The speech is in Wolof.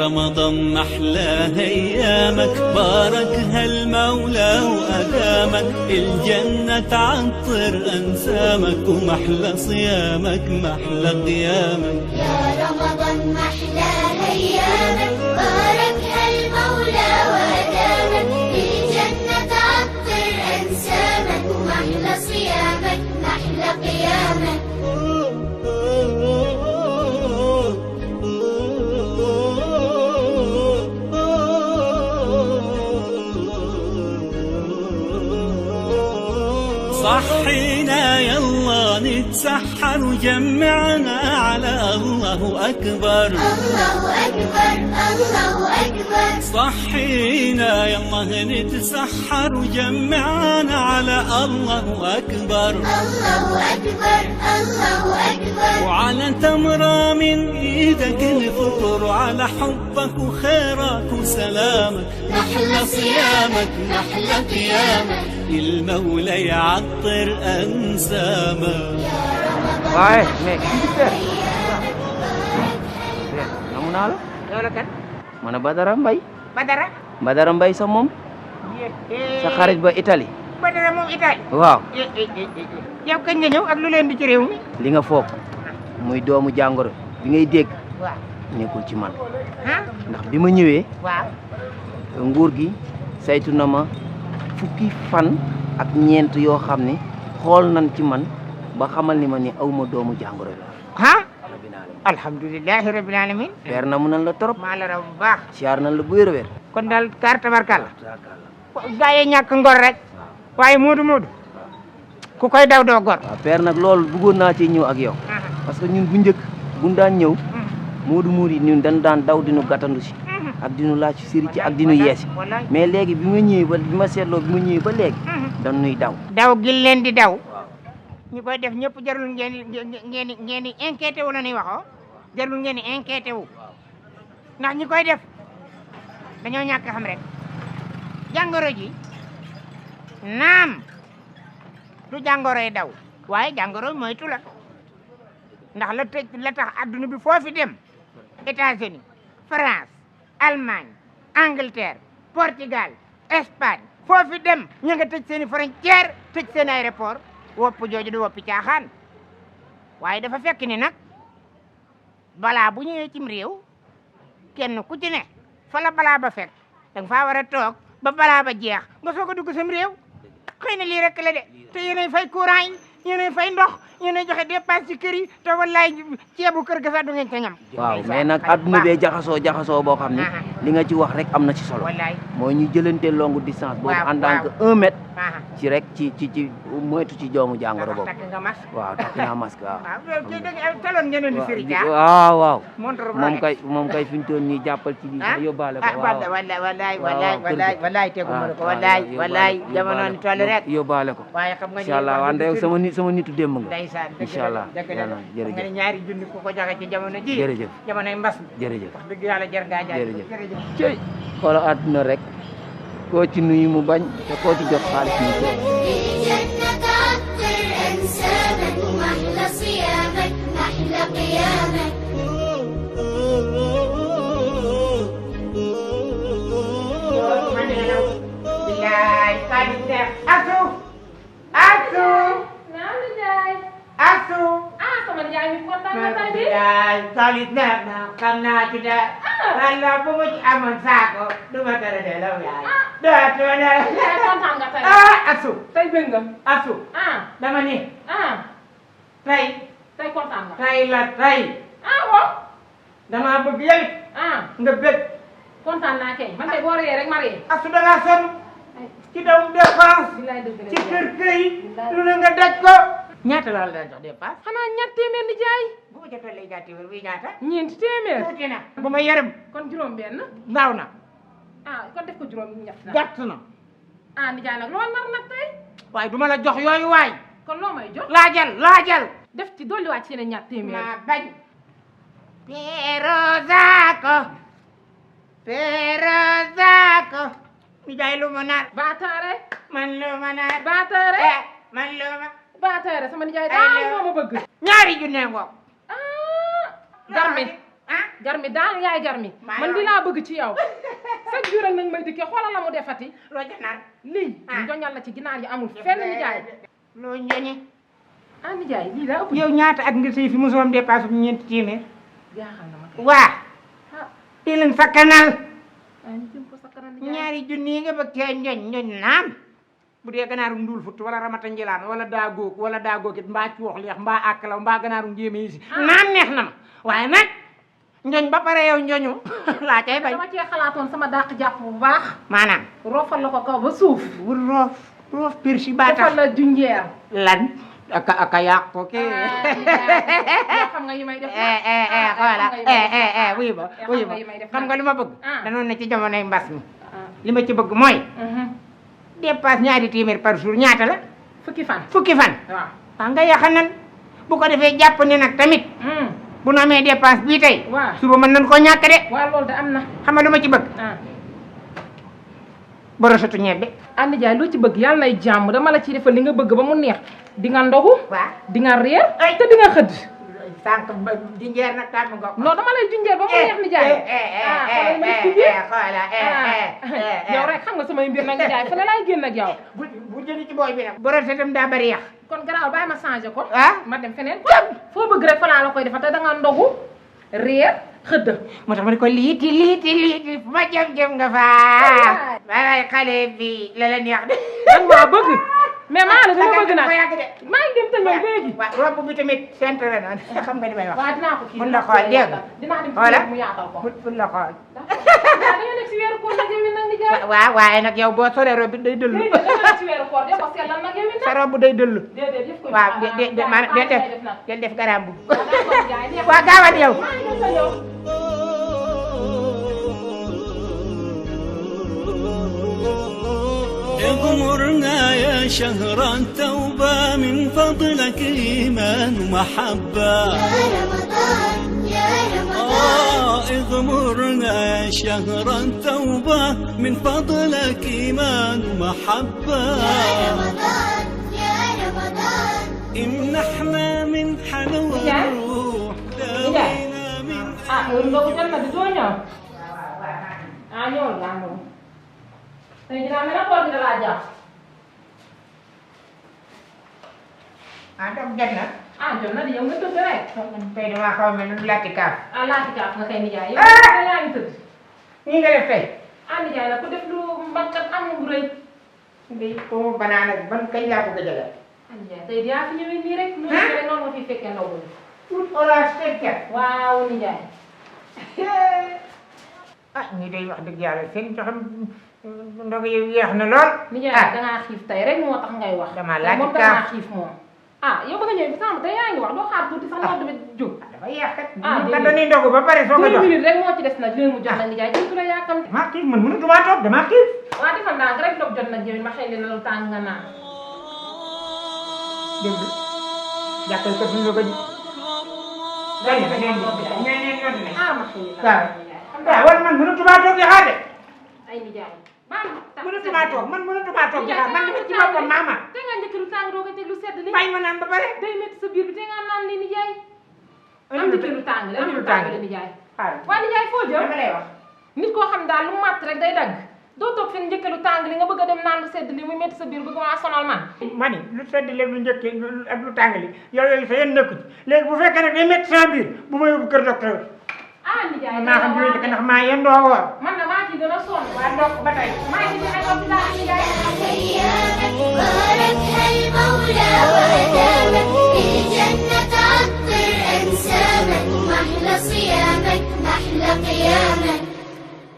رمضان محلى ايامك باركها المولى وادامك الجنة تعطر انسامك ومحلى صيامك محلى قيامك يا رمضان محلى ايامك باركها المولى وادامك الجنة تعطر انسامك ومحلى صيامك محلى قيامك صحينا يلا نتسحر وجمعنا على الله أكبر الله أكبر الله أكبر صحينا يلا نتسحر وجمعنا على الله أكبر الله أكبر الله أكبر وعلى تمرة من إيدك نفطر وعلى حبك وخيرك وسلامك محلى صيامك محلى قيامك المولى يعطر أنسامك Baik, nih. Namun halo? Loolu kan Mana Badara Mbaye? Badara Badara Mbaye sa moom? Sa xarit ba Italie? Badara moom Italie Waaw. yow kañ nga ñëw ak lu leen di ci réew mi Li nga foog muy doomu jàngoro bi ngay dégg waaw nekkul ci man. ah Ndax bi ma ñëwee waaw nguur gi saytu na ma fukki fan ak ñeent yoo xam ne xool nañ ci man ba xamal ni ma ni aw ma doomu jàngoro la. ah alhamdulilahi rabbil alamin Père na mu nan la trop. maa la raw bu baax Siyaar nan la bu wér a wér. kon daal kar tabarkalla gaa yi ñàkk ngor rek waaye moodu ku koy daw doo gor waaw Père nag loolu bëggoon naa ci ñëw ak yow. parce que ñun bu njëkk buñ daan ñëw moodu yi ñun dañ daan daw dinu gàttandu si ak dinu laaj ci sëri ci ak dinu yeesi wallaay mais léegi bi ma ñëwee ba bi ma seetloo bi ma ñëwee ba léegi dañ nuy daw. daw gi leen di daw ñu koy def ñëpp jarul ngeen di inquiété wu la ni waxoo jarul ngeen di inquiété wu ndax ñi koy def dañoo ñàkk xam rek jàngoro ji naam du jàngoroy daw waaye jàngoro moytu la ndax la tax adduna bi foofi dem États-Unis France Allemagne Angleterre Portugal Espagne foofi dem ñu nga tëj seeni frontière tëj seen aéroport wopp jooju du woppi caaxaan waaye dafa fekk ni nag balaa bu ñëwee cim réew kenn ku ci ne fa la balaa ba fekk danga faa war a toog ba balaa ba jeex nga soog a dugg sam réew xëy na lii rek la de te yéenay fay courant yi yéenay fay ndox yéenay joxe dépense ci kër yi te wallaay ceebu kër ga sax du ngeen ca ñam. waaw mais nag adduna bee jaxasoo boo xam ne li nga ci wax rek am na ci solo. wallaay mooy ñu jëlante longue distance. boobu en tant que 1 mètre. ci rek ci moytu ci joomu jàngoro boobu. takk nga masque. waaw takk naa masque waaw. waaw loolu kay dëgg taloon ngeen di sëriñ waaw. montre moom kay fi ñu toll nii jàppal ci lii sax yóbbaale ko. waaw wallaay teguma ko wallaay jamono ni toll rek. yóbbaale ko. waaye xam nga incha allah wante sama nitu démb nga. ndeysaan incha allah jërëjëf nga ne ñaari junni ku ko joxe ci jamono ji. jërëjëf jamonoy mbas mi. jërëjëf wax dëgg yàlla jar ngaa jaay. jërëjëf cey xoola àdduna rek koo ci nuyu mu bañ te koo ci jox xaalis mu ko. الجنة تعطر أنسامك ومحلى صيامك محلى قيامك bilaay kadi neex asu Naam Ndiaye. asu Sama Ndiaye mi kontaan nga tey bi. bilaay kadi neex na xam naa ci de walla bu ma ci amoon saako du ma tere de law yaay dootoo ne Ndiaye kontaan nga tey. asu Tey bëgg nga. asu dama ni tey Tey kontaan nga. tey la tey Waaw. dama bëgg yow it nga bëgg Kontaan naa kay. Man de boo ree rek ma ree. asu da ngaa sonn ci daw dépense Bilaay dëgg la. ci kër kër yi lu ne nga daj ko ñaata la la jox dépense Xanaa ñett téeméer Ndiaye. bu ma jotee lay gàtti wér bii ñaata Ñeenti téeméer. tuuti na bu ma yërëm Kon juróom benn. ndaw na Kon def ko juróom ñett na. gàtt na Ndiaye nag loo nar nag tey. waaye du ma la jox yooyu waay Kon loo may jox. laajal Def ci dolliwaat ci yeneen ñett téeméer. ma bañ pero zako mi jaay lu ma nar Baataare. man lu ma nar Baataare. man lu ma Baataare sama Ndiaye daal moo ma bëgg. ñaari junne ngoog Garmi. jar mi daal yaay jar mi man di laa bëgg ci yow chaque jour ak nag may dikkee xoolal la mu defati loo ca nar lii njoñal la ci ginaar yi amul fenn nijaay loo njoñe ah nijaay lii daa ëpp yow ñaata at nga sëy fi mosoo am dépasse bu 4 téeméer jaaxal na ma kay waa di leen sakkanal ñu jëm ko sa kanam nijaay ñaari junni nga bëgg cee njoñ naam bu dee ganaaru ndul fut wala ramata njilaan wala daa góokit mbaa coox leex mbaa àkkalaw mbaa ganaaru njéeme yi si naam neex na ma waaye nag njoñ ba pare yow njoñu laa cay bañ dama cee xalaatoon sama dàq jàpp bu baax maanaam roofal la ko kaw ba suuf wul roof pirsi baa tax defal la junjeer lan aka yàq ko kii yoo xam nga yi may def voilà wuyu ba xam nga lu ma bëgg danoon ne ci jamonoy mbas mi li ma ci bëgg mooy dépasse ñaari téeméer par jour ñaata la fukki fan waaw nga yaxanal bu ko defee jàpp ne nag tamit bu nu amee dépense bii tey waaw suba mën nañ koo ñàkk de waaw loolu de am na xam nga lu ma ci bëgg borosatu ñebbe Andi Ndiaye loo ci bëgg yàlla nay jàmm dama la ci defal li nga bëgg ba mu neex di nga ndogu waaw di nga réer te di nga xëdd sànq jinjeer nag tàmm nga ko non dama lay junjeer ba mu neex ni jaay yow rek xam nga samay mbir nag ni jaay fa la laay génn ak yow bu jëli ci booy bi nag borosetam daa bari yax kon garaaw bàyyi ma changé ko ah ma dem feneen foo bëgg rek fa laa la koy defal te da nga ndogu réer xëdd moo tax ma ne ko liiti fu ma jëm nga faa waay xale bi la la neex de danga maa bëgg mais maa la gën a bëgg nag maa ngi dem te ñëw léegi waaw robe bi tamit centre na xam nga li may wax waaw dinaa ko kii mun la xool dégg nga dinaa dem voilà mu yaatal ko mun la xool dañoo nekk si weeru koor nag yow nag di jaay waaw waaye nag yow boo solee robe bi day dëllu dañoo nekk si weeru koor de ko sellal nag yow sa robe day dëllu déedéet def ko waaw del def garam bu waaw waaw gaawal yow اغمرنا يا شهر التوبة من فضلك إيمان ومحبة يا رمضان يا رمضان اغمرنا يا شهر التوبة من فضلك إيمان ومحبة يا رمضان يا رمضان امنحنا من حلوى الروح داوينا من tey dinaa mel ne koor gi da laa jàpp. donc jot na. jot na di yow nga tëdd rek. tey damaa xaw a mel ni laati kaaf. laati kaaf nga koy nijaay yow yaa ngi tëdd. nii nga def tey. nijaay la ku def lu mbakkat am bu rëy. ndey ko banaana ban kañ laa ko gëj a def. nijaay tey yaa fi ñëwee nii rek. lu ñu rek noonu nga fi fekkee ndaw bi. tout orange teg waaw nijaay. ñii day wax dëgg yàlla seen joxam ndog yi yeex na lool. nijaay dangaa xiif tey rek moo tax ngay wax. damaa laaj moom dangaa xiif moom. yow ba nga ñëwee sànq tey yaa ngi wax doo xaar tuuti sax noor bi jóg. dafa yeex kat. déedéet dañuy ndogu ba pare soo ko jox 2 minutes rek moo ci des nag léegi mu jot nag nijaay jiitu la yàkkamti. damaa xiif man mënatumaa toog damaa xiif. waaw defal ndànk rek dog jot nag yow ma xëy na lu tàng nga naan. dégg nga jàppale ko suñu la ko ji. dégg nga dégg nga ma xëy na. waaw wala man mënatumaa toog di xaar de. ay nijaay. mënatumaa toog man mënatumaa toog di xaar man dama ci boppam maama. te nga njëkk lu tàng doo ko teg lu sedd li. bàyyi ma naan ba pare. day métti sa biir bi te nga naan li nijaay. am njëkk lu tàng la am lu tàng la nijaay. waa nijaay foo jëm dama lay wax. nit koo xam daal lu màtt rek day dagg doo toog fi njëkk lu tàng li nga bëgg a dem naan lu sedd li muy métti sa biir bëgg maa sonal man. ma ni lu sedd léegi lu njëkk ak lu tàng li yooyu sa yéen nekku ci léegi bu fekkee nag day métti sa biir bu ma yóbbu kër docteur. nijaay maa xam ne ndax maa yéen doo woor. man na maa ci gën a sonn. waa ndokk ba tey. maa ngi ci ay hôpital nijaay. أيامك باركها المولى وأدامك بالجنة عطر أنسامك محلى صيامك محلى قيامك